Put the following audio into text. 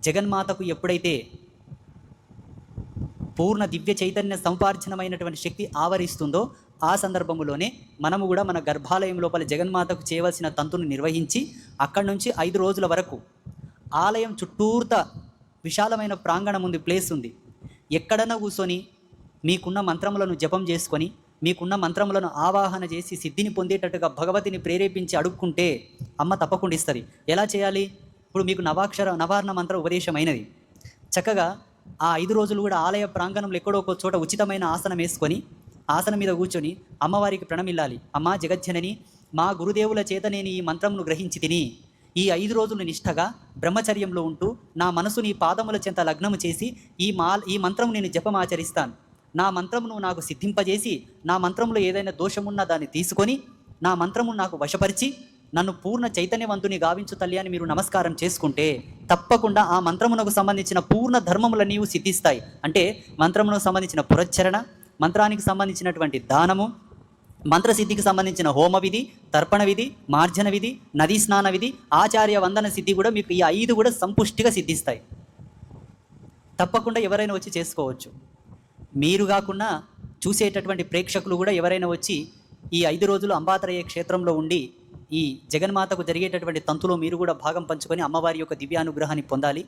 జగన్మాతకు ఎప్పుడైతే పూర్ణ దివ్య చైతన్య సంపార్జనమైనటువంటి శక్తి ఆవరిస్తుందో ఆ సందర్భంలోనే మనము కూడా మన గర్భాలయం లోపల జగన్మాతకు చేయవలసిన తంతును నిర్వహించి అక్కడి నుంచి 5 రోజుల వరకు ఆలయం చుట్టూర్త విశాలమైన ప్రాంగణం ఉంది, ప్లేస్ ఉంది. ఎక్కడన్నా కూర్చొని మీకున్న మంత్రములను జపం చేసుకొని మీకున్న మంత్రములను ఆవాహన చేసి సిద్ధిని పొందేటట్టుగా భగవతిని ప్రేరేపించి అడుక్కుంటే అమ్మ తప్పకుండా ఇస్తుంది. ఎలా చేయాలి? ఇప్పుడు మీకు నవార్ణ మంత్ర ఉపదేశమైనది. చక్కగా ఆ 5 రోజులు కూడా ఆలయ ప్రాంగణంలో ఎక్కడో ఒక చోట ఉచితమైన ఆసనం వేసుకొని ఆసనం మీద కూర్చొని అమ్మవారికి ప్రణమిల్లాలి. అమ్మ జగజ్జనని, మా గురుదేవుల చేత నేను ఈ మంత్రమును గ్రహించి తిని ఈ 5 రోజులు నిష్ఠగా బ్రహ్మచర్యంలో ఉంటూ నా మనసుని పాదముల చెంత లగ్నము చేసి ఈ మంత్రము నేను జపమాచరిస్తాను. నా మంత్రమును నాకు సిద్ధింపజేసి నా మంత్రంలో ఏదైనా దోషమున్నా దాన్ని తీసుకొని నా మంత్రమును నాకు వశపరిచి నన్ను పూర్ణ చైతన్యవంతుని గావించు తల్లి అని మీరు నమస్కారం చేసుకుంటే తప్పకుండా ఆ మంత్రమునకు సంబంధించిన పూర్ణ ధర్మములన్నీ సిద్ధిస్తాయి. అంటే మంత్రమునకు సంబంధించిన పురచ్చరణ, మంత్రానికి సంబంధించినటువంటి దానము, మంత్రసిద్ధికి సంబంధించిన హోమ విధి, తర్పణ విధి, మార్జన విధి, నదీ స్నాన విధి, ఆచార్య వందన సిద్ధి కూడా మీకు ఈ 5 కూడా సంపుష్టిగా సిద్ధిస్తాయి. తప్పకుండా ఎవరైనా వచ్చి చేసుకోవచ్చు. మీరు కాకుండా చూసేటటువంటి ప్రేక్షకులు కూడా ఎవరైనా వచ్చి ఈ 5 రోజులు అంబాతరయ్య క్షేత్రంలో ఉండి ఈ జగన్మాతకు జరిగేటటువంటి తంతులో మీరు కూడా భాగం పంచుకొని అమ్మవారి యొక్క దివ్యానుగ్రహాన్ని పొందాలి.